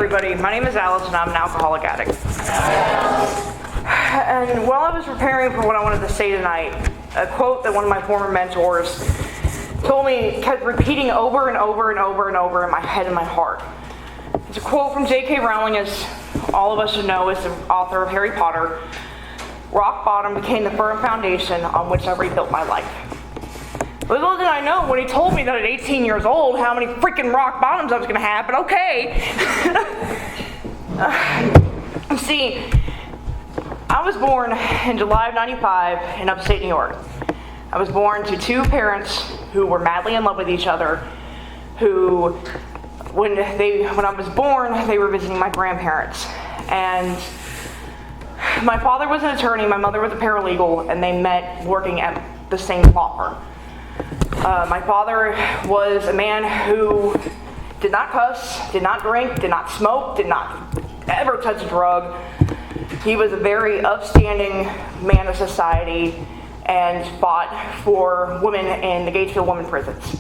everybody, my name is Alice and I'm an alcoholic addict. And while I was preparing for what I wanted to say tonight, a quote that one of my former mentors told me kept repeating over and over and over and over in my head and my heart. It's a quote from J.K. Rowling, as all of us should know, is the author of Harry Potter. Rock bottom became the firm foundation on which I rebuilt my life. Little did I know when he told me that at 18 years old how many freaking rock bottoms I was going to have, but okay. See, I was born in July of '95 in upstate New York. I was born to two parents who were madly in love with each other, who, when I was born, they were visiting my grandparents. And my father was an attorney, my mother was a paralegal, and they met working at the same law firm. My father was a man who did not cuss, did not drink, did not smoke, did not ever touch a drug. He was a very upstanding man of society and fought for women in the Gatesville women prisons.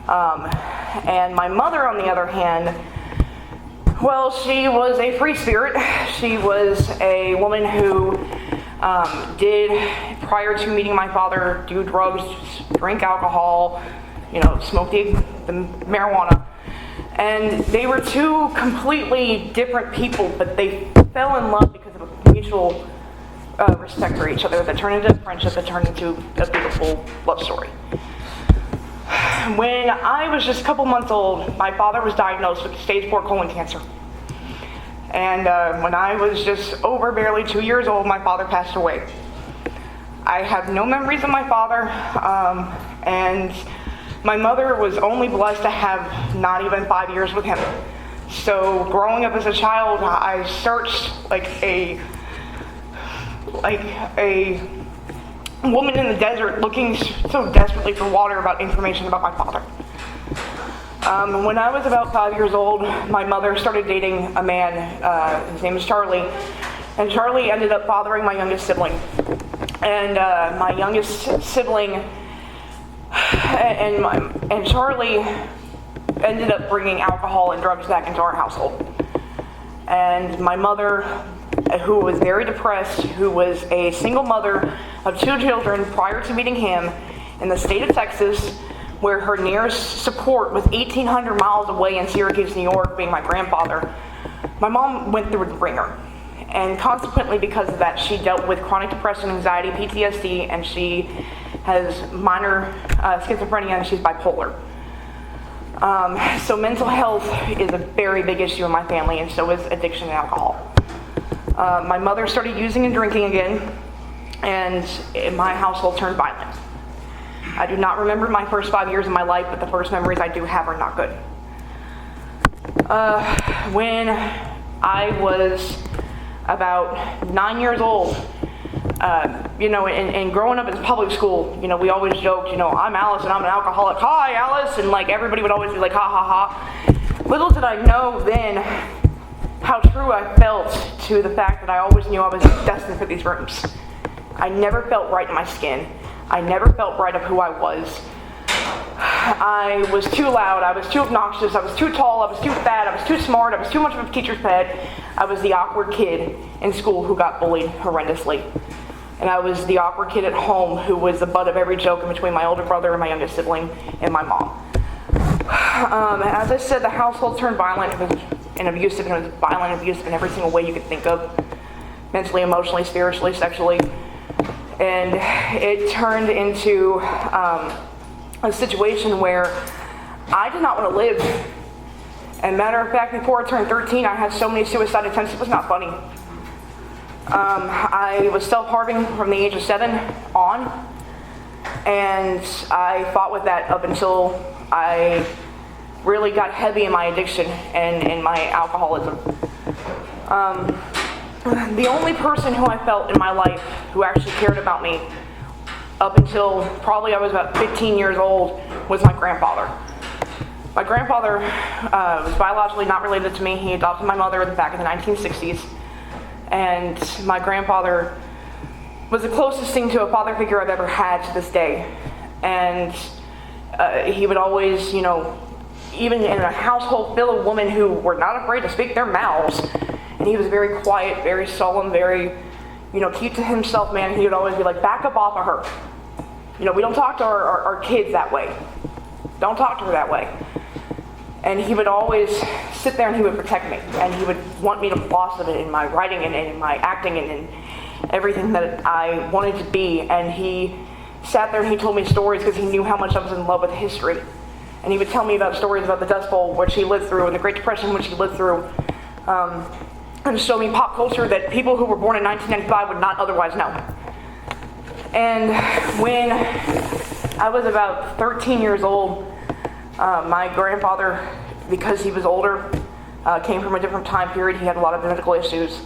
And my mother, on the other hand, well, she was a free spirit. She was a woman who did, prior to meeting my father, do drugs, drink alcohol, smoke the marijuana. And they were two completely different people, but they fell in love because of a mutual respect for each other that turned into a friendship, that turned into a beautiful love story. When I was just a couple months old, my father was diagnosed with stage 4 colon cancer. And when I was just barely 2 years old, my father passed away. I have no memories of my father, and my mother was only blessed to have not even 5 years with him. So growing up as a child, I searched like a woman in the desert looking so desperately for water about information about my father. When I was about 5 years old, my mother started dating a man, his name is Charlie, and Charlie ended up fathering my youngest sibling. And my youngest sibling and Charlie ended up bringing alcohol and drugs back into our household. And my mother, who was very depressed, who was a single mother of 2 children prior to meeting him in the state of Texas, where her nearest support was 1,800 miles away in Syracuse, New York, being my grandfather, my mom went through the ringer. And consequently, because of that, she dealt with chronic depression, anxiety, PTSD, and she has minor schizophrenia, and she's bipolar. So mental health is a very big issue in my family, and so is addiction and alcohol. My mother started using and drinking again, and my household turned violent. I do not remember my first 5 years of my life, but the first memories I do have are not good. When I was about 9 years old, and growing up in public school, we always joked, I'm Alice and I'm an alcoholic. Hi, Alice! And everybody would always be like, ha ha ha. Little did I know then how true I felt to the fact that I always knew I was destined for these rooms. I never felt right in my skin. I never felt right of who I was. I was too loud, I was too obnoxious, I was too tall, I was too fat, I was too smart, I was too much of a teacher's pet. I was the awkward kid in school who got bullied horrendously. And I was the awkward kid at home who was the butt of every joke in between my older brother and my youngest sibling and my mom. As I said, the household turned violent. It was abusive, and it was violent and abusive in every single way you could think of. Mentally, emotionally, spiritually, sexually. And it turned into a situation where I did not want to live. And matter of fact, before I turned 13, I had so many suicide attempts, it was not funny. I was self-harming from the age of 7 on, and I fought with that up until I really got heavy in my addiction and in my alcoholism. The only person who I felt in my life who actually cared about me up until probably I was about 15 years old was my grandfather. My grandfather was biologically not related to me. He adopted my mother back in the 1960s. And my grandfather was the closest thing to a father figure I've ever had to this day. And he would always, even in a household full of women who were not afraid to speak their mouths. And he was very quiet, very solemn, very, keep to himself man. He would always be like, back up off of her. We don't talk to our kids that way. Don't talk to her that way. And he would always sit there and he would protect me. And he would want me to blossom in my writing and in my acting and in everything that I wanted to be. And he sat there and he told me stories because he knew how much I was in love with history. And he would tell me about stories about the Dust Bowl, which he lived through, and the Great Depression, which he lived through. And show me pop culture that people who were born in 1995 would not otherwise know. And when I was about 13 years old, my grandfather, because he was older, came from a different time period. He had a lot of medical issues.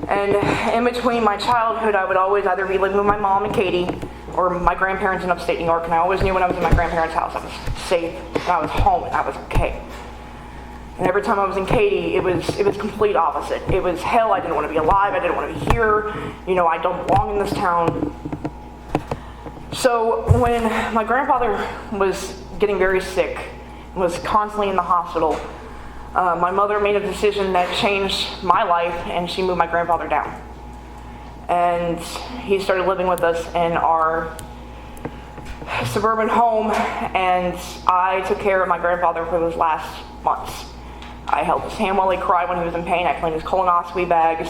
And in between my childhood, I would always either be living with my mom and Katie or my grandparents in upstate New York. And I always knew when I was in my grandparents' house, I was safe, and I was home, and I was okay. And every time I was in Katie, it was complete opposite. It was hell. I didn't want to be alive. I didn't want to be here. I don't belong in this town. So when my grandfather was getting very sick, was constantly in the hospital, my mother made a decision that changed my life, and she moved my grandfather down. And he started living with us in our suburban home, and I took care of my grandfather for those last months. I held his hand while he cried when he was in pain. I cleaned his colonoscopy bags.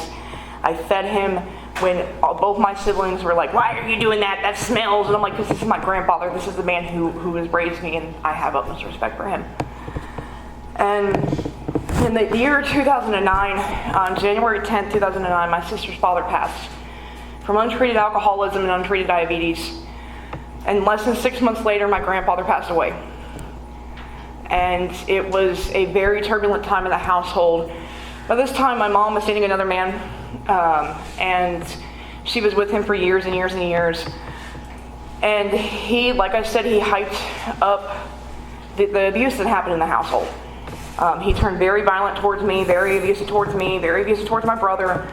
I fed him when both my siblings were like, why are you doing that? That smells. And I'm like, this is my grandfather. This is the man who has raised me, and I have utmost respect for him. And in the year 2009, on January 10th, 2009, my sister's father passed from untreated alcoholism and untreated diabetes. And less than 6 months later, my grandfather passed away. And it was a very turbulent time in the household. By this time, my mom was dating another man, and she was with him for years and years and years. And he, like I said, he hyped up the abuse that happened in the household. He turned very violent towards me, very abusive towards me, very abusive towards my brother,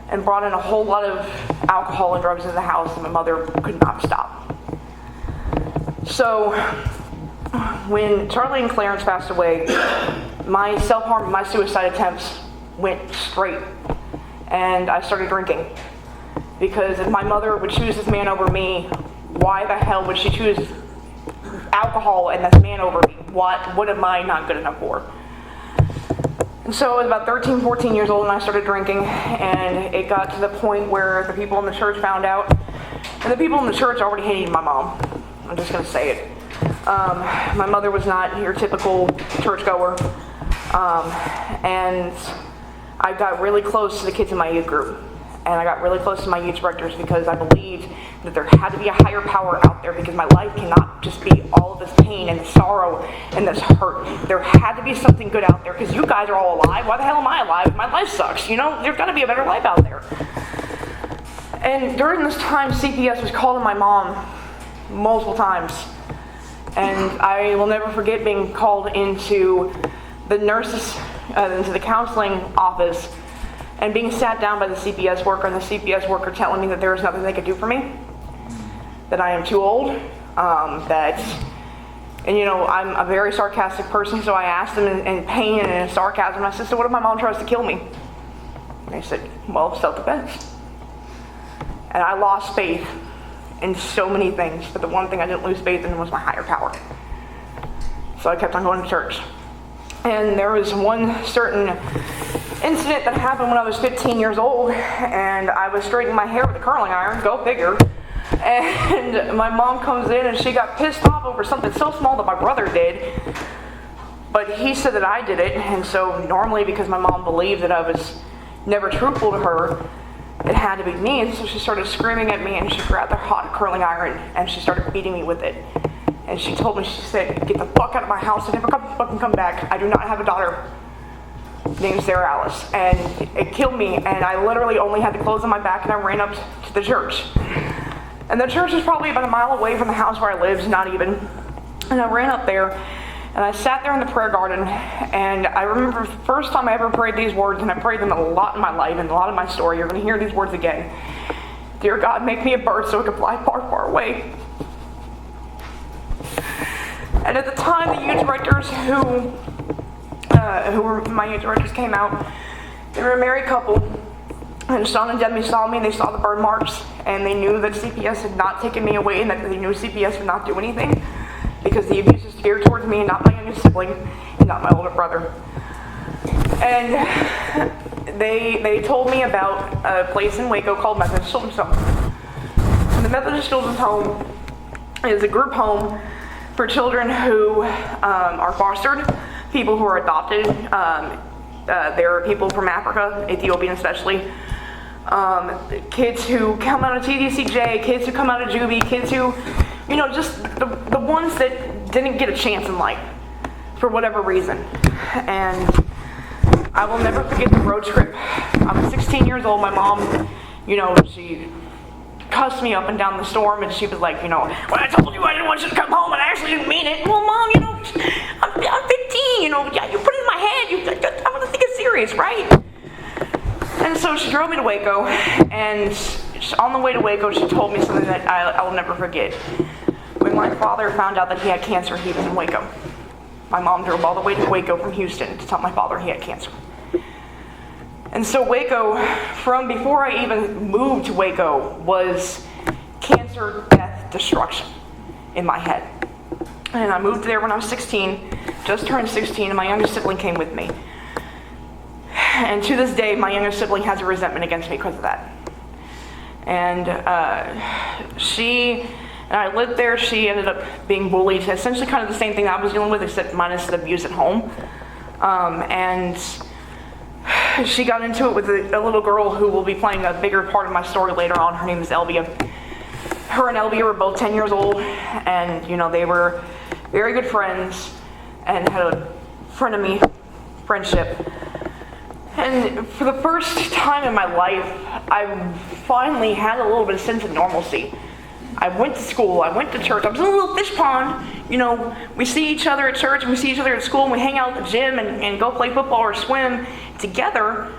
and brought in a whole lot of alcohol and drugs into the house, and my mother could not stop. So when Charlie and Clarence passed away, my self-harm, my suicide attempts went straight, and I started drinking. Because if my mother would choose this man over me, why the hell would she choose alcohol and this man over me? What am I not good enough for? And so I was about 13, 14 years old and I started drinking, and it got to the point where the people in the church found out, and the people in the church already hated my mom. I'm just going to say it. My mother was not your typical churchgoer, and I got really close to the kids in my youth group, and I got really close to my youth directors because I believed that there had to be a higher power out there, because my life cannot just be all of this pain and sorrow and this hurt. There had to be something good out there, because you guys are all alive. Why the hell am I alive? My life sucks. There's got to be a better life out there. And during this time, CPS was calling my mom multiple times. And I will never forget being called into the nurses, into the counseling office, and being sat down by the CPS worker, and the CPS worker telling me that there was nothing they could do for me, that I am too old, I'm a very sarcastic person, so I asked them in pain and in sarcasm, I said, so what if my mom tries to kill me? And they said, well, self-defense. And I lost faith in so many things, but the one thing I didn't lose faith in was my higher power. So I kept on going to church. And there was one certain incident that happened when I was 15 years old, and I was straightening my hair with a curling iron, go figure. And my mom comes in and she got pissed off over something so small that my brother did, but he said that I did it. And so normally, because my mom believed that I was never truthful to her, it had to be me. And so she started screaming at me, and she grabbed the hot curling iron and she started beating me with it. And she told me, she said, get the fuck out of my house and never fucking come back. I do not have a daughter named Sarah Alice. And it killed me, and I literally only had the clothes on my back, and I ran up to the church. And the church was probably about a mile away from the house where I lived, not even. And I ran up there, and I sat there in the prayer garden, and I remember the first time I ever prayed these words, and I prayed them a lot in my life and a lot of my story. You're going to hear these words again. Dear God, make me a bird so I can fly far, far away. And at the time, the youth directors who were my youth directors came out. They were a married couple, and Sean and Demi saw me, and they saw the burn marks, and they knew that CPS had not taken me away, and that they knew CPS would not do anything, because the abuse is geared towards me, and not my youngest sibling, and not my older brother. And they told me about a place in Waco called Methodist Children's Home. And the Methodist Children's Home is a group home for children who are fostered, people who are adopted. There are people from Africa, Ethiopian especially, kids who come out of TDCJ, kids who come out of Juvie, kids who, just the ones that didn't get a chance in life for whatever reason. And I will never forget the road trip. I was 16 years old. My mom, she cussed me up and down the storm, and she was like, well, I told you I didn't want you to come home, and I actually didn't mean it. Well, Mom, I'm 15, yeah, you put it in my head, I'm gonna think it's serious, right? And so she drove me to Waco, and on the way to Waco, she told me something that I will never forget. When my father found out that he had cancer, he was in Waco. My mom drove all the way to Waco from Houston to tell my father he had cancer. And so Waco, from before I even moved to Waco, was cancer, death, destruction in my head. And I moved there when I was 16, just turned 16, and my youngest sibling came with me. And to this day, my youngest sibling has a resentment against me because of that. And I lived there. She ended up being bullied, essentially kind of the same thing I was dealing with, except minus the abuse at home. And she got into it with a little girl who will be playing a bigger part of my story later on. Her name is Elvia. Her and Elvia were both 10 years old, and they were very good friends and had a frenemy friendship. And for the first time in my life, I finally had a little bit of sense of normalcy. I went to school, I went to church, I was in a little fish pond. We see each other at church and we see each other at school, and we hang out at the gym and go play football or swim together.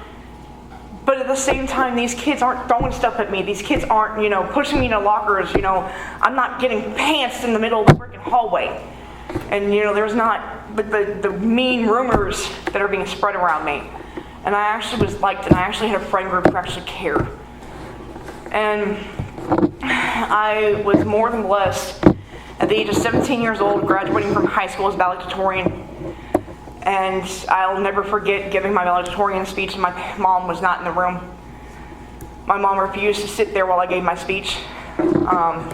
But at the same time, these kids aren't throwing stuff at me. These kids aren't, pushing me into lockers. I'm not getting pantsed in the middle of the freaking hallway. And, there's not the mean rumors that are being spread around me. And I actually was liked, and I actually had a friend group who actually cared. And I was more than blessed at the age of 17 years old, graduating from high school as valedictorian. And I'll never forget giving my valedictorian speech, and my mom was not in the room. My mom refused to sit there while I gave my speech. But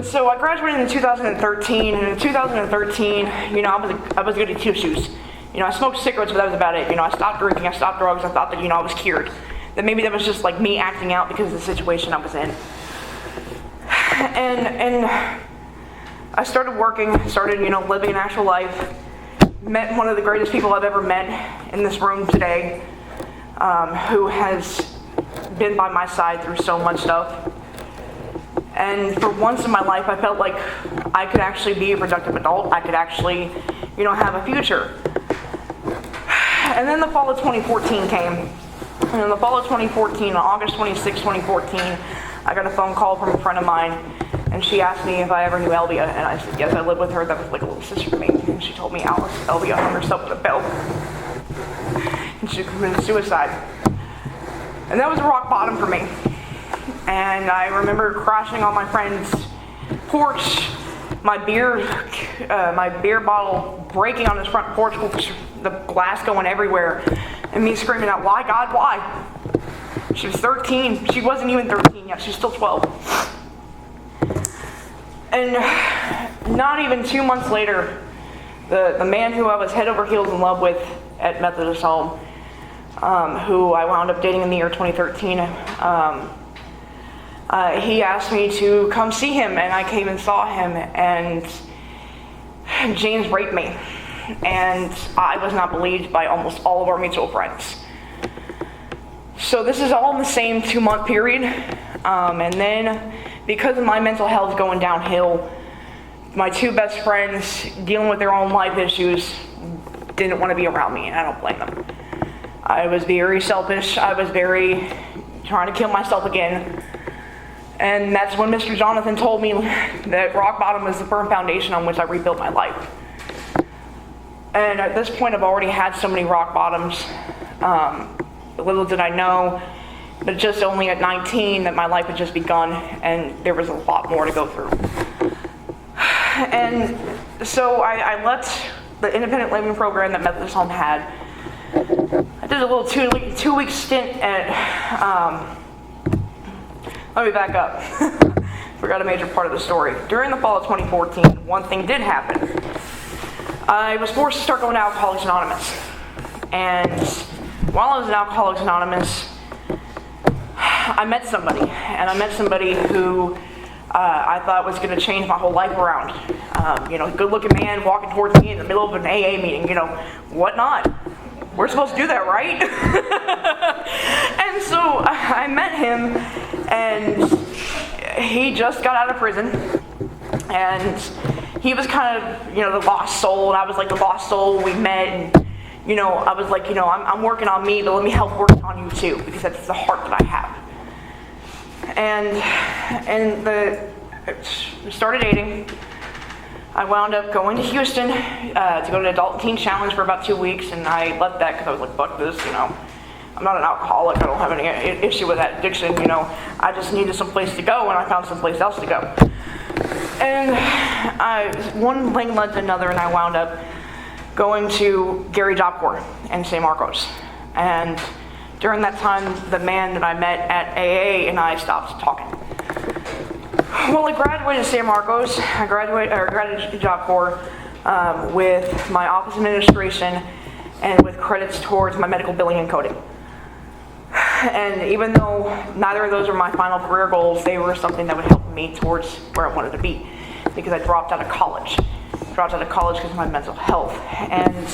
so I graduated in 2013, and in 2013, I was good at two shoes. I smoked cigarettes, but that was about it. I stopped drinking, I stopped drugs. I thought that, I was cured. That maybe that was just like me acting out because of the situation I was in. And I started working, living an actual life. Met one of the greatest people I've ever met in this room today, who has been by my side through so much stuff. And for once in my life, I felt like I could actually be a productive adult. I could actually, have a future. And then the fall of 2014 came. And in the fall of 2014, on August 26, 2014, I got a phone call from a friend of mine, and she asked me if I ever knew Elvia, and I said, yes, I lived with her. That was like a little sister to me. And she told me Elvia hung herself with a belt, and she committed suicide. And that was rock bottom for me. And I remember crashing on my friend's porch, my beer bottle breaking on his front porch, the glass going everywhere, and me screaming out, why, God, why? She was 13. She wasn't even 13 yet. She was still 12. And not even 2 months later, the man who I was head over heels in love with at Methodist Home, who I wound up dating in the year 2013, he asked me to come see him, and I came and saw him, and James raped me. And I was not believed by almost all of our mutual friends. So this is all in the same 2-month period. And then, because of my mental health going downhill, my two best friends, dealing with their own life issues, didn't want to be around me, and I don't blame them. I was very selfish. I was very trying to kill myself again. And that's when Mr. Jonathan told me that rock bottom was the firm foundation on which I rebuilt my life. And at this point, I've already had so many rock bottoms. Little did I know, but just only at 19 that my life had just begun, and there was a lot more to go through. And so I left the independent living program that Methodist Home had. I did a little two-week stint at, let me back up. Forgot a major part of the story. During the fall of 2014, one thing did happen. I was forced to start going to Alcoholics Anonymous. And while I was in Alcoholics Anonymous, I met somebody. And I met somebody who I thought was going to change my whole life around. Good-looking man walking towards me in the middle of an AA meeting, what not? We're supposed to do that, right? And so I met him, and he just got out of prison, and he was kind of, the lost soul, and I was like the lost soul. We met, and, I was like, I'm working on me, but let me help work on you too, because that's the heart that I have. And we started dating. I wound up going to Houston to go to an adult and teen challenge for about 2 weeks, and I left that because I was like, fuck this, I'm not an alcoholic, I don't have any issue with that addiction, I just needed some place to go, and I found some place else to go. And one thing led to another, and I wound up going to Gary Job Corps in San Marcos. And during that time, the man that I met at AA and I stopped talking. Well, I graduated San Marcos. I graduated Job Corps with my office administration and with credits towards my medical billing and coding. And even though neither of those were my final career goals, they were something that would help me towards where I wanted to be, because I dropped out of college. Because of my mental health. And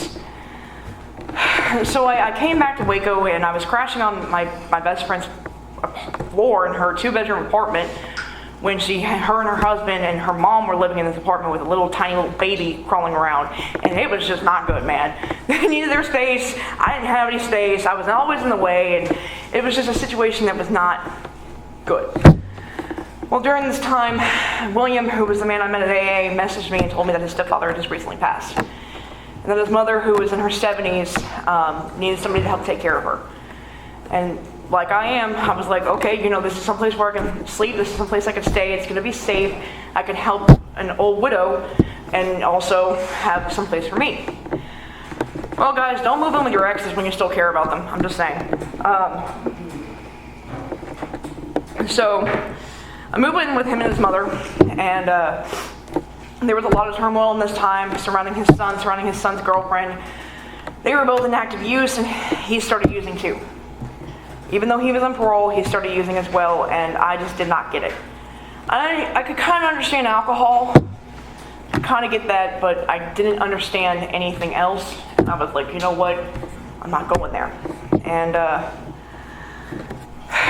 so I came back to Waco, and I was crashing on my best friend's floor in her 2-bedroom apartment when her and her husband and her mom were living in this apartment with a little tiny little baby crawling around. And it was just not good, man. They needed their space. I didn't have any space. I was always in the way, and it was just a situation that was not good. Well, during this time, William, who was the man I met at AA, messaged me and told me that his stepfather had just recently passed. And that his mother, who was in her 70s, needed somebody to help take care of her. And like I was like, okay, this is someplace where I can sleep, this is someplace I can stay, it's gonna be safe, I can help an old widow, and also have someplace for me. Well, guys, don't move in with your exes when you still care about them, I'm just saying. So, I moved in with him and his mother, and there was a lot of turmoil in this time surrounding his son's girlfriend. They were both in active use, and he started using too. Even though he was on parole, he started using as well, and I just did not get it. I could kind of understand alcohol, I kind of get that, but I didn't understand anything else. And I was like, you know what, I'm not going there. And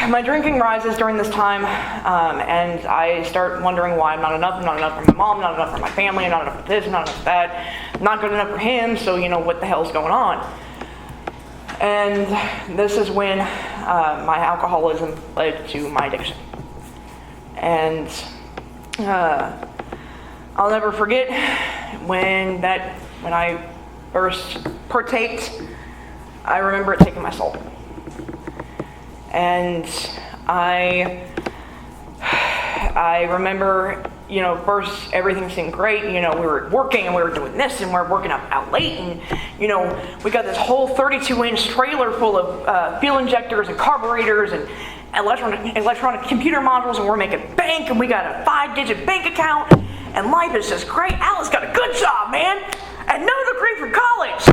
my drinking rises during this time, and I start wondering why I'm not enough. I'm not enough for my mom, not enough for my family, I'm not enough for this, not enough for that. I'm not good enough for him, so what the hell's going on? And this is when my alcoholism led to my addiction. And I'll never forget when I first partaked, I remember it taking my soul. And I remember, first everything seemed great. We were working and we were doing this and we were working out late, and we got this whole 32-inch trailer full of fuel injectors and carburetors and electronic computer modules, and we're making bank, and we got a 5-digit bank account, and life is just great. Alice got a good job, man, and no degree from college.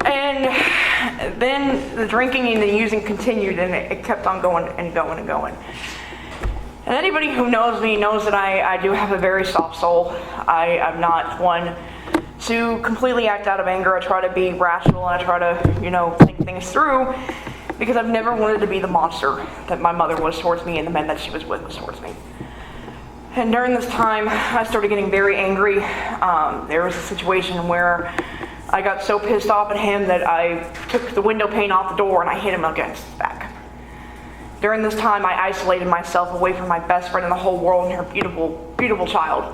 And then the drinking and the using continued, and it kept on going and going and going. And anybody who knows me knows that I do have a very soft soul. I'm not one to completely act out of anger. I try to be rational, and I try to, think things through, because I've never wanted to be the monster that my mother was towards me and the men that she was with was towards me. And during this time, I started getting very angry. There was a situation where I got so pissed off at him that I took the window pane off the door and I hit him against his back. During this time, I isolated myself away from my best friend in the whole world and her beautiful, beautiful child,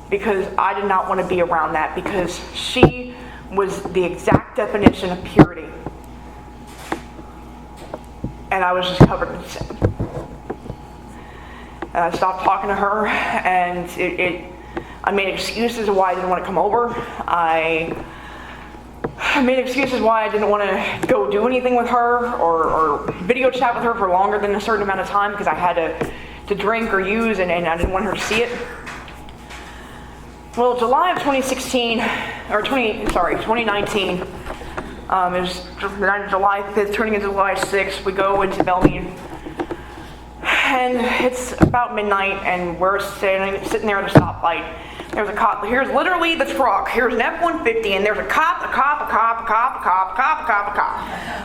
because I did not want to be around that, because she was the exact definition of purity. And I was just covered in sin. And I stopped talking to her, and I made excuses why I didn't want to come over. I made excuses why I didn't want to go do anything with her or video chat with her for longer than a certain amount of time, because I had to drink or use, and I didn't want her to see it. Well, July of 2019, it was July 5th, turning into July 6th, we go into Belmead, and it's about midnight, and we're sitting there at a stoplight. There's a cop. Here's literally the truck. Here's an F-150, and there's a cop.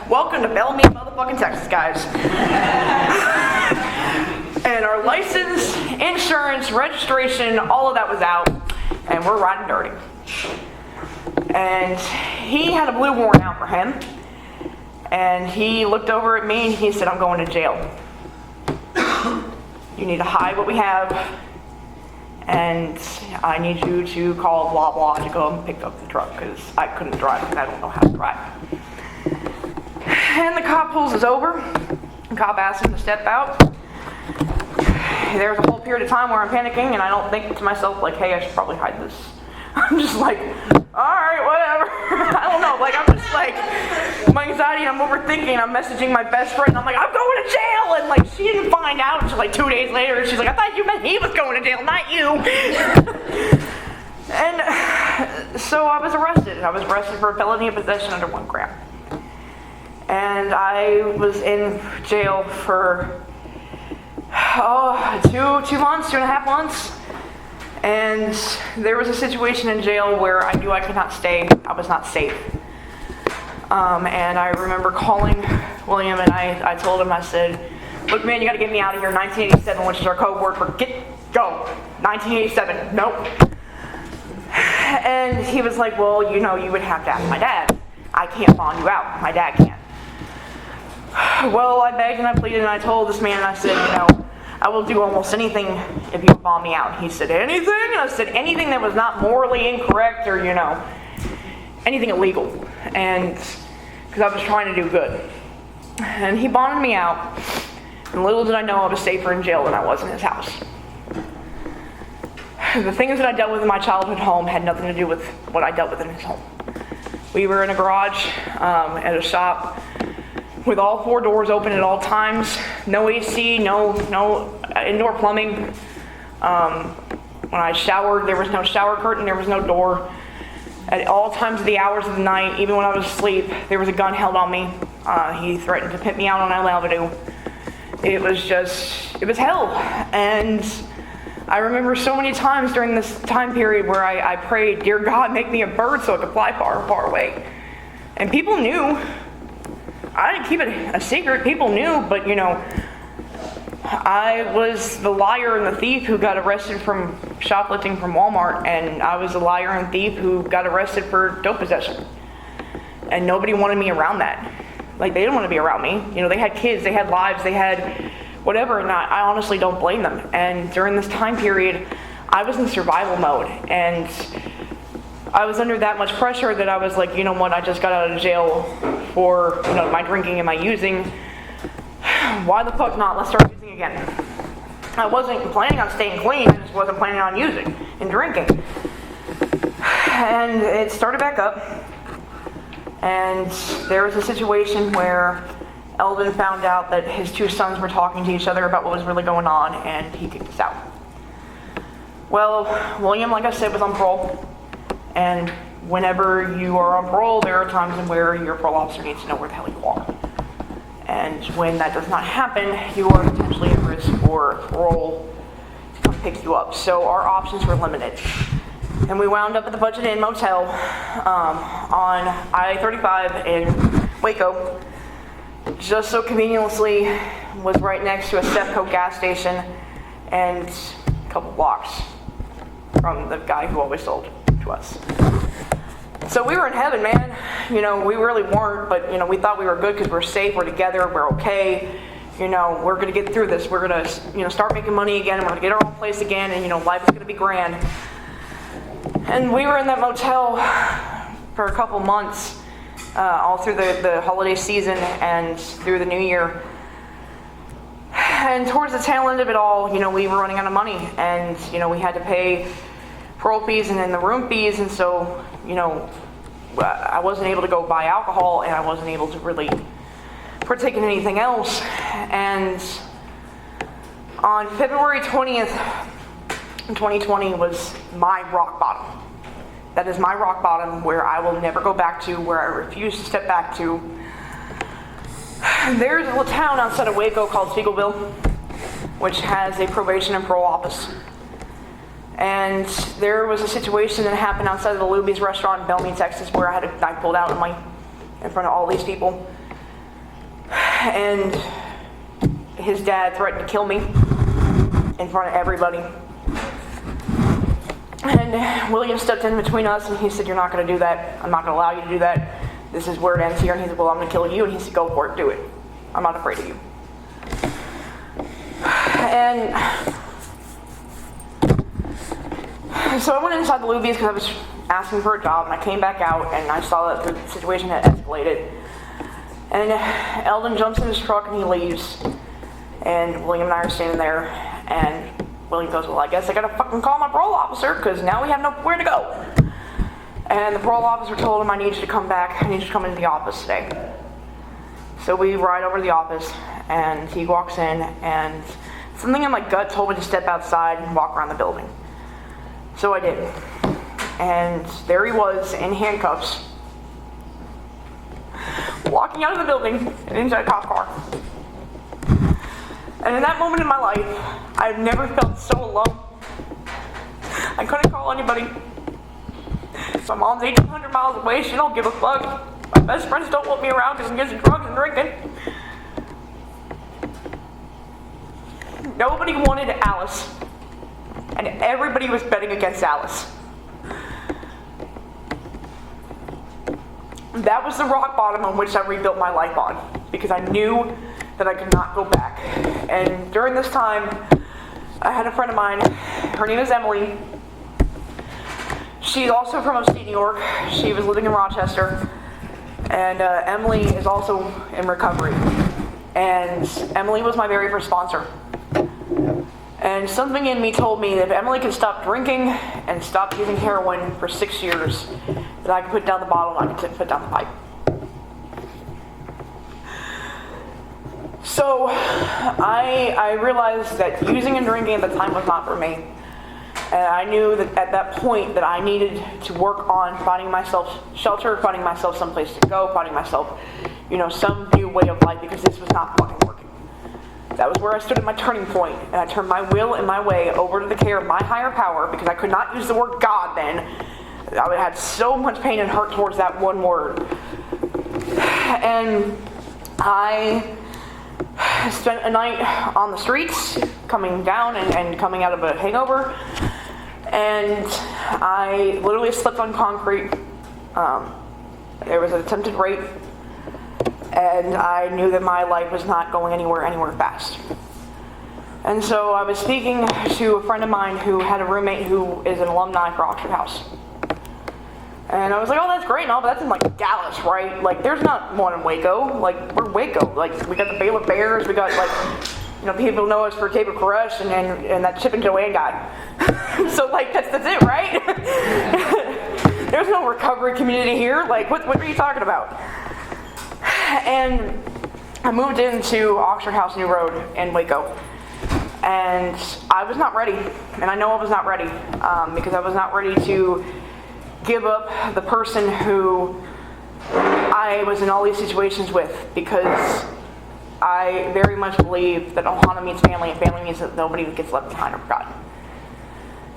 Welcome to Belmead, motherfucking Texas, guys. And our license, insurance, registration, all of that was out, and we're riding dirty. And he had a blue warrant out for him, and he looked over at me and he said, "I'm going to jail. You need to hide what we have, and I need you to call blah blah to go and pick up the truck," because I couldn't drive because I don't know how to drive. And the cop pulls us over. The cop asks him to step out. There's a whole period of time where I'm panicking, and I don't think to myself, like, hey, I should probably hide this. I'm just like, alright, whatever. I don't know, like, I'm just like, my anxiety, and I'm overthinking. I'm messaging my best friend, and I'm like, I'm going to jail, and like, she didn't find out until like 2 days later, and she's like, I thought you meant he was going to jail, not you. And so I was arrested. I was arrested for felony possession under 1 gram. And I was in jail for 2 months, 2.5 months. And there was a situation in jail where I knew I could not stay. I was not safe. And I remember calling William, and I told him, I said, look, man, you got to get me out of here. 1987, which is our code word for go. 1987, nope. And he was like, well, you know, you would have to ask my dad. I can't bond you out. My dad can't. Well, I begged and I pleaded, and I told this man, and I said, you know, I will do almost anything if you bomb me out. He said, anything? And I said, anything that was not morally incorrect or, you know, anything illegal. And because I was trying to do good. And he bonded me out. And little did I know I was safer in jail than I was in his house. The things that I dealt with in my childhood home had nothing to do with what I dealt with in his home. We were in a garage at a shop with all 4 doors open at all times, no AC, no indoor plumbing. When I showered, there was no shower curtain, there was no door. At all times of the hours of the night, even when I was asleep, there was a gun held on me. He threatened to pimp me out on Isle Avenue. It was hell. And I remember so many times during this time period where I prayed, dear God, make me a bird so I could fly far, far away. And people knew. I didn't keep it a secret. People knew, but, you know, I was the liar and the thief who got arrested from shoplifting from Walmart, and I was the liar and thief who got arrested for dope possession. And nobody wanted me around that. Like, they didn't want to be around me. You know, they had kids, they had lives, they had whatever, and I honestly don't blame them. And during this time period, I was in survival mode, and I was under that much pressure that I was like, you know what, I just got out of jail for, you know, my drinking and my using. Why the fuck not? Let's start using again. I wasn't planning on staying clean, I just wasn't planning on using and drinking. And it started back up, and there was a situation where Eldon found out that his 2 sons were talking to each other about what was really going on, and he kicked us out. Well, William, like I said, was on parole. And whenever you are on parole, there are times in where your parole officer needs to know where the hell you are. And when that does not happen, you are potentially at risk for parole to come pick you up. So our options were limited. And we wound up at the Budget Inn Motel on I-35 in Waco. Just so conveniently was right next to a Stepco gas station and a couple blocks from the guy who always sold to us. So we were in heaven, man. You know, we really weren't, but, you know, we thought we were good because we're safe, we're together, we're okay. we're going to get through this. We're going to, start making money again. We're going to get our own place again, and, life is going to be grand. And we were in that motel for a couple months, all through the holiday season and through the new year. And towards the tail end of it all, we were running out of money, and, we had to pay parole fees and then the room fees, and so, I wasn't able to go buy alcohol, and I wasn't able to really partake in anything else. And on February 20th, 2020 was my rock bottom. That is my rock bottom, where I will never go back to, where I refuse to step back to. There's a little town outside of Waco called Spiegelville, which has a probation and parole office. And there was a situation that happened outside of the Luby's restaurant in Bellmead, Texas, where I had a knife pulled out in front of all these people. And his dad threatened to kill me in front of everybody. And William stepped in between us, and he said, "You're not going to do that. I'm not going to allow you to do that. This is where it ends here." And he said, "Well, I'm going to kill you." And he said, "Go for it. Do it. I'm not afraid of you." And so I went inside the Luby's because I was asking for a job, and I came back out, and I saw that the situation had escalated. And Eldon jumps in his truck, and he leaves. And William and I are standing there, and William goes, "Well, I guess I gotta fucking call my parole officer, because now we have nowhere to go." And the parole officer told him, "I need you to come back. I need you to come into the office today." So we ride over to the office, and he walks in, and something in my gut told me to step outside and walk around the building. So I did. And there he was in handcuffs, walking out of the building and into a cop car. And in that moment in my life, I've never felt so alone. I couldn't call anybody. My mom's 1,800 miles away. She don't give a fuck. My best friends don't want me around because I'm getting drugs and drinking. Nobody wanted Alice, and everybody was betting against Alice. That was the rock bottom on which I rebuilt my life on, because I knew that I could not go back. And during this time, I had a friend of mine. Her name is Emily. She's also from upstate New York. She was living in Rochester. And Emily is also in recovery. And Emily was my very first sponsor. And something in me told me that if Emily could stop drinking and stop using heroin for 6 years, that I could put down the bottle and I could put down the pipe. So I realized that using and drinking at the time was not for me. And I knew that at that point that I needed to work on finding myself shelter, finding myself someplace to go, finding myself, some new way of life, because this was not fucking working. That was where I stood at my turning point, and I turned my will and my way over to the care of my higher power, because I could not use the word God then. I had so much pain and hurt towards that one word. And I spent a night on the streets, coming down and coming out of a hangover, and I literally slipped on concrete. There was an attempted rape, and I knew that my life was not going anywhere fast. And so I was speaking to a friend of mine who had a roommate who is an alumni for Oxford House. And I was like, "Oh, that's great and all, but that's in Dallas, right? There's not one in Waco. We're Waco. We got the Baylor Bears. We got people know us for Tabor Koresh and that Chip and Joanne guy. So that's it, right? There's no recovery community here. What are you talking about?" And I moved into Oxford House New Road in Waco. And I was not ready. And I know I was not ready because I was not ready to give up the person who I was in all these situations with, because I very much believe that Ohana means family, and family means that nobody gets left behind or forgotten.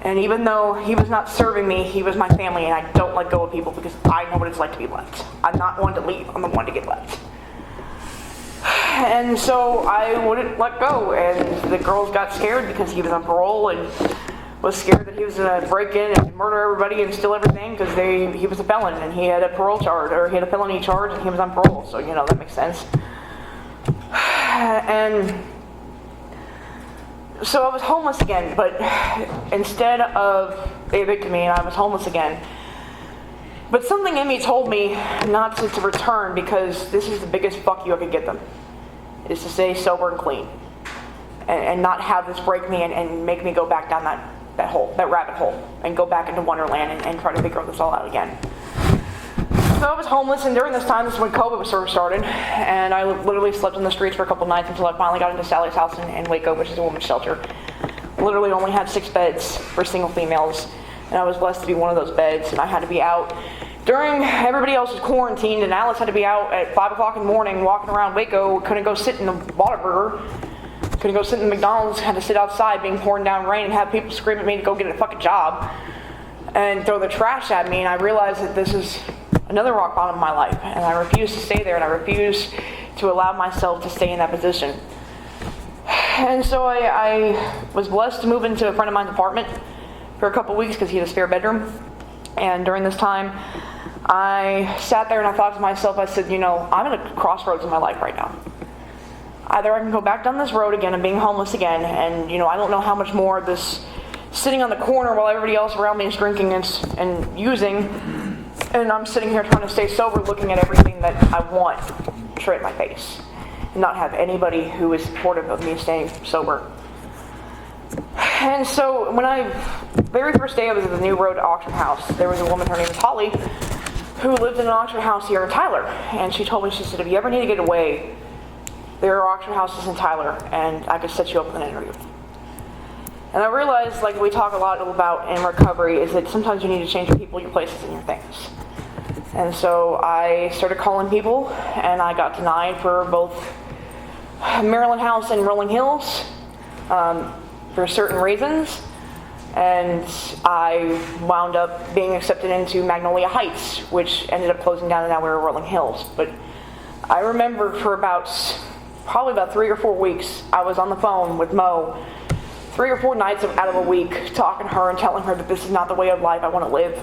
And even though he was not serving me, he was my family, and I don't let go of people because I know what it's like to be left. I'm not one to leave, I'm the one to get left. And so I wouldn't let go, and the girls got scared because he was on parole and was scared that he was going to break in and murder everybody and steal everything because he was a felon and he had a parole charge, or he had a felony charge and he was on parole, so that makes sense. And so I was homeless again, but instead of they evicted me and I was homeless again. But something in me told me not to return, because this is the biggest fuck you I could get them, is to stay sober and clean. And not have this break me and make me go back down that rabbit hole, and go back into Wonderland and try to figure this all out again. So I was homeless, and during this time, this is when COVID was sort of started, and I literally slept in the streets for a couple nights until I finally got into Sally's house in Waco, which is a women's shelter. Literally only had 6 beds for single females, and I was blessed to be one of those beds, and I had to be out during everybody else was quarantined, and Alice had to be out at 5 o'clock in the morning walking around Waco, couldn't go sit in the Whataburger, couldn't go sit in the McDonald's, had to sit outside being pouring down rain and have people scream at me to go get a fucking job and throw the trash at me. And I realized that this is another rock bottom of my life, and I refuse to stay there, and I refuse to allow myself to stay in that position. And so I was blessed to move into a friend of mine's apartment for a couple weeks because he had a spare bedroom. And during this time, I sat there and I thought to myself, I said, I'm at a crossroads in my life right now. Either I can go back down this road again and being homeless again, and I don't know how much more of this sitting on the corner while everybody else around me is drinking and using, and I'm sitting here trying to stay sober, looking at everything that I want straight in my face, and not have anybody who is supportive of me staying sober. And so very first day I was at the New Road auction house, there was a woman, her name was Holly, who lived in an auction house here in Tyler. And she told me, she said, if you ever need to get away, there are auction houses in Tyler, and I could set you up with an interview. And I realized, like we talk a lot about in recovery, is that sometimes you need to change your people, your places, and your things. And so I started calling people, and I got denied for both Maryland House and Rolling Hills for certain reasons. And I wound up being accepted into Magnolia Heights, which ended up closing down, and now we're at Rolling Hills. But I remember for probably about 3 or 4 weeks, I was on the phone with Mo 3 or 4 nights out of a week, talking to her and telling her that this is not the way of life I want to live.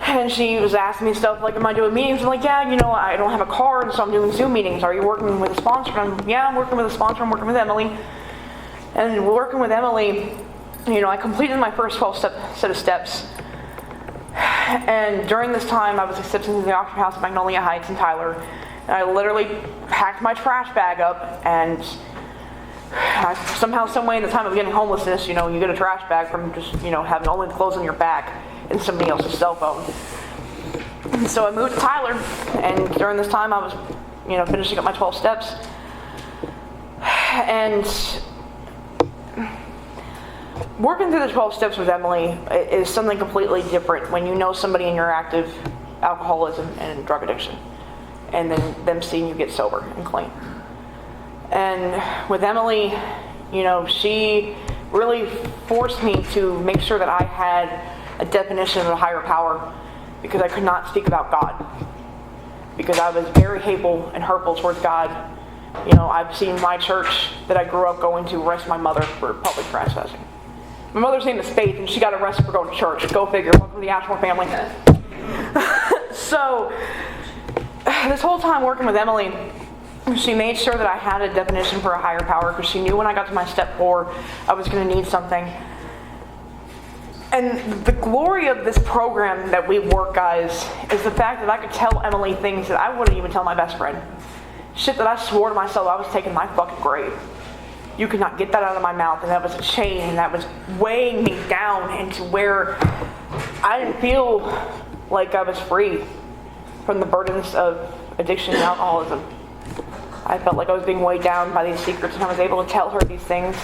And she was asking me stuff like, am I doing meetings? I'm like, yeah, I don't have a car, and so I'm doing Zoom meetings. Are you working with a sponsor? And I'm working with a sponsor. I'm working with Emily. And working with Emily, I completed my first 12 set of steps. And during this time, I was accepted into the auction house at Magnolia Heights in Tyler. And I literally packed my trash bag up, and somehow, some way, in the time of getting homelessness, you get a trash bag from just, having only the clothes on your back and somebody else's cell phone. And so I moved to Tyler, and during this time, I was, finishing up my 12 steps. And working through the 12 steps with Emily is something completely different when you know somebody in your active alcoholism and drug addiction, and then them seeing you get sober and clean. And with Emily, she really forced me to make sure that I had a definition of a higher power, because I could not speak about God, because I was very hateful and hurtful towards God. I've seen my church that I grew up going to arrest my mother for public trespassing. My mother's name is Faith, and she got arrested for going to church. Go figure. Welcome to the Ashmore family. So, this whole time working with Emily, she made sure that I had a definition for a higher power, because she knew when I got to my step 4, I was going to need something. And the glory of this program that we work, guys, is the fact that I could tell Emily things that I wouldn't even tell my best friend. Shit that I swore to myself I was taking my fucking grave. You could not get that out of my mouth, and that was a chain, and that was weighing me down into where I didn't feel like I was free from the burdens of addiction and alcoholism. I felt like I was being weighed down by these secrets, and I was able to tell her these things.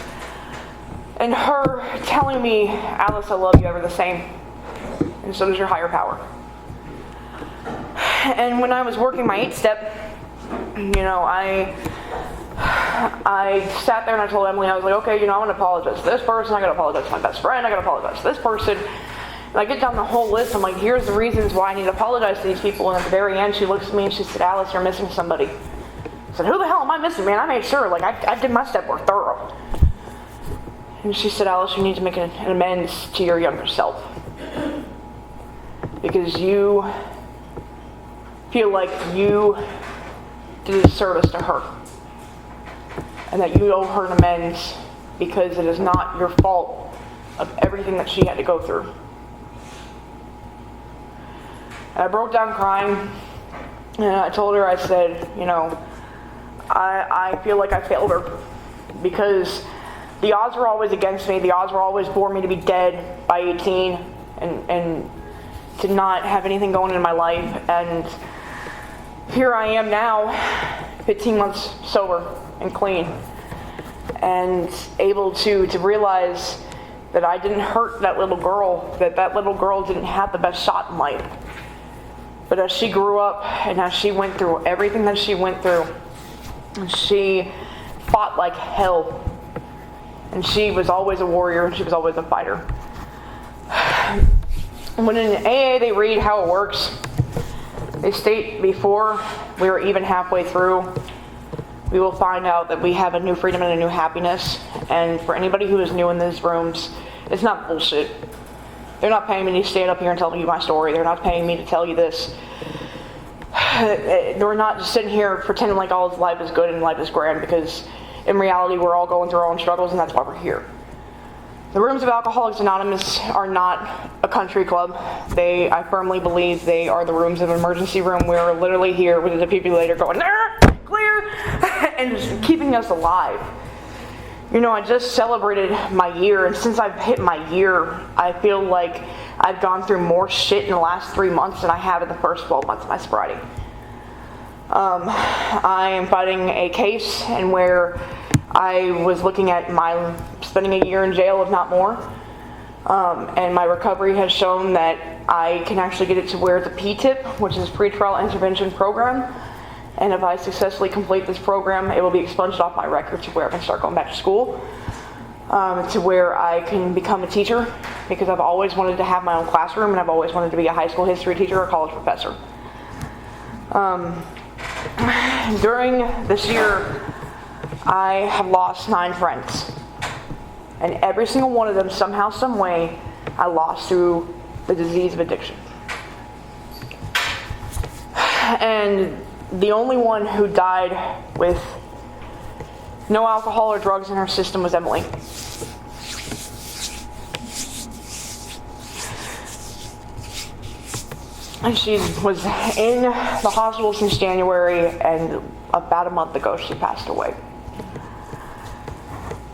And her telling me, Alice, I love you ever the same, and so does your higher power. And when I was working my 8-step, I sat there and I told Emily, I was like, okay, I want to apologize to this person, I got to apologize to my best friend, I got to apologize to this person. And I get down the whole list, I'm like, here's the reasons why I need to apologize to these people. And at the very end, she looks at me and she said, Alice, you're missing somebody. I said, who the hell am I missing, man? I made sure, I did my step work thorough. And she said, Alice, you need to make an amends to your younger self, because you feel like you did a service to her. and that you owe her an amends because it is not your fault of everything that she had to go through. And I broke down crying, and I told her, I said, I feel like I failed her because the odds were always against me. The odds were always for me to be dead by 18 and to not have anything going in my life. And here I am now, 15 months sober and clean, and able to realize that I didn't hurt that little girl, that little girl didn't have the best shot in life. But as she grew up and as she went through everything that she went through, she fought like hell. And she was always a warrior and she was always a fighter. When in AA they read how it works, they state before we are even halfway through, we will find out that we have a new freedom and a new happiness. And for anybody who is new in these rooms, it's not bullshit. They're not paying me to stand up here and tell you my story. They're not paying me to tell you this. They're not just sitting here pretending like all life is good and life is grand, because in reality we're all going through our own struggles, and that's why we're here. The rooms of Alcoholics Anonymous are not a country club. I firmly believe they are the rooms of an emergency room. We're literally here with a defibrillator going, clear, and just keeping us alive. I just celebrated my year, and since I've hit my year, I feel like I've gone through more shit in the last 3 months than I have in the first 12 months of my sobriety. I am fighting a case and where I was looking at spending a year in jail, if not more. And my recovery has shown that I can actually get it to where it's a PTIP, which is Pretrial Intervention Program. And if I successfully complete this program, it will be expunged off my record to where I can start going back to school, to where I can become a teacher, because I've always wanted to have my own classroom and I've always wanted to be a high school history teacher or a college professor. During this year, I have lost 9 friends. And every single one of them, somehow, some way, I lost through the disease of addiction. And the only one who died with no alcohol or drugs in her system was Emily. And she was in the hospital since January, and about a month ago she passed away.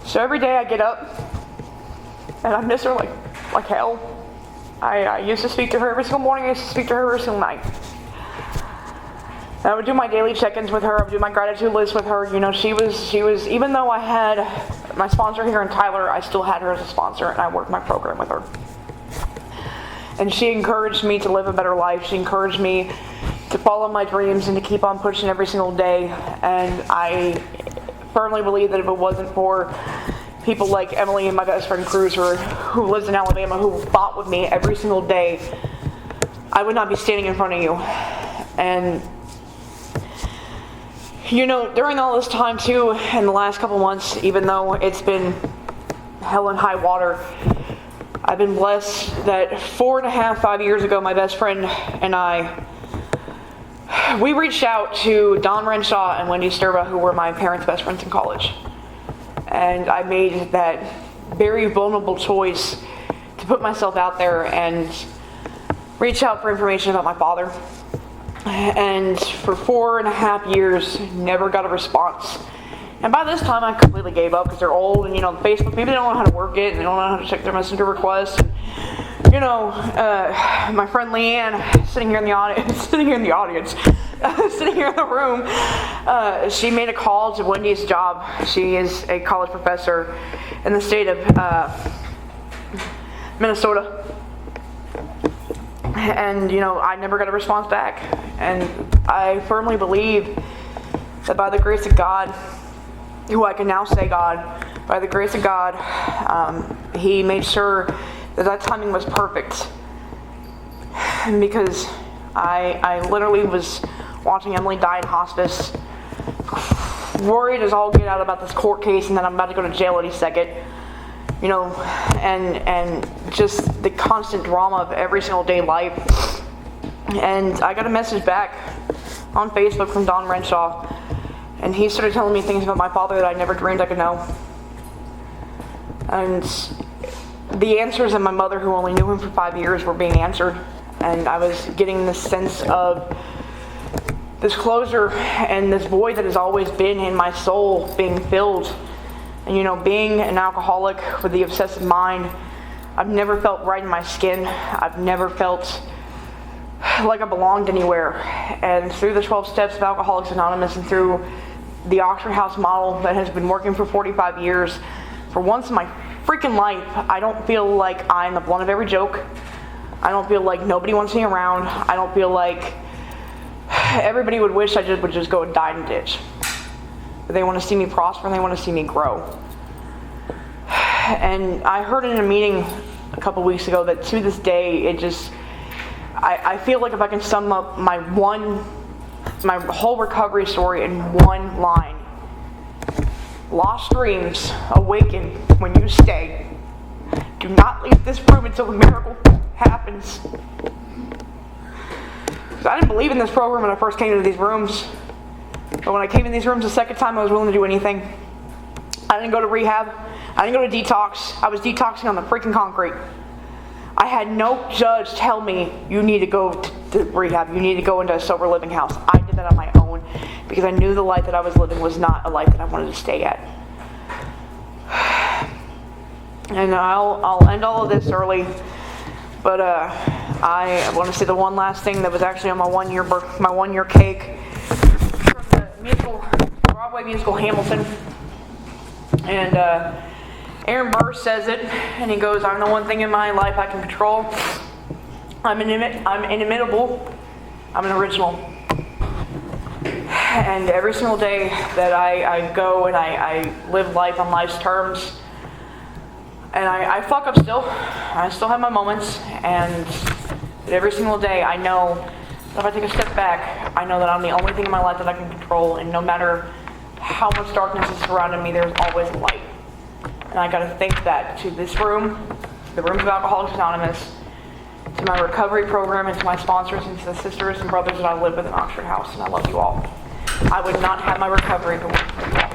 So every day I get up and I miss her like hell. I used to speak to her every single morning. I used to speak to her every single night. And I would do my daily check-ins with her. I would do my gratitude list with her. She was, even though I had my sponsor here in Tyler, I still had her as a sponsor, and I worked my program with her. And she encouraged me to live a better life. She encouraged me to follow my dreams and to keep on pushing every single day. And I firmly believe that if it wasn't for people like Emily and my best friend Cruz, who lives in Alabama, who fought with me every single day, I would not be standing in front of you. And during all this time too, in the last couple months, even though it's been hell and high water, I've been blessed that 4.5, 5 years ago, my best friend and we reached out to Don Renshaw and Wendy Sturba, who were my parents' best friends in college. And I made that very vulnerable choice to put myself out there and reach out for information about my father. And for 4.5 years, never got a response. And by this time, I completely gave up because they're old, and Facebook, maybe they don't know how to work it, and they don't know how to check their messenger requests. My friend Leanne, sitting here in the room, she made a call to Wendy's job. She is a college professor in the state of Minnesota. And, I never got a response back. And I firmly believe that by the grace of God, who I can now say God, by the grace of God, He made sure that timing was perfect. Because I literally was watching Emily die in hospice, worried as all get out about this court case, and then I'm about to go to jail any second. And just the constant drama of every single day life. And I got a message back on Facebook from Don Renshaw, And he started telling me things about my father that I never dreamed I could know. And the answers of my mother, who only knew him for 5 years, were being answered. And I was getting this sense of this closure and this void that has always been in my soul being filled. And being an alcoholic with the obsessive mind, I've never felt right in my skin. I've never felt like I belonged anywhere. And through the 12 steps of Alcoholics Anonymous and through the Oxford House model that has been working for 45 years, for once in my freaking life, I don't feel like I'm the blunt of every joke. I don't feel like nobody wants me around. I don't feel like everybody would wish I would just go and die in a ditch. But they want to see me prosper and they want to see me grow. And I heard in a meeting a couple weeks ago that to this day, I feel like if I can sum up my whole recovery story in one line: lost dreams awaken when you stay. Do not leave this room until the miracle happens. Because I didn't believe in this program when I first came into these rooms. But when I came in these rooms the second time, I was willing to do anything. I didn't go to rehab. I didn't go to detox. I was detoxing on the freaking concrete. I had no judge tell me, you need to go to rehab. You need to go into a sober living house. I did that on my own because I knew the life that I was living was not a life that I wanted to stay at. And I'll end all of this early. But I want to say the one last thing that was actually on my 1 year cake from the Broadway musical Hamilton. And Aaron Burr says it, and he goes, "I'm the one thing in my life I can control. I'm inimitable. I'm an original." And every single day that I go and I live life on life's terms, and I fuck up still. I still have my moments, but every single day I know that if I take a step back, I know that I'm the only thing in my life that I can control, and no matter how much darkness is surrounding me, there's always light. And I gotta thank that to this room, the rooms of Alcoholics Anonymous, to my recovery program, and to my sponsors, and to the sisters and brothers that I live with in Oxford House, and I love you all. I would not have my recovery if it weren't for you all.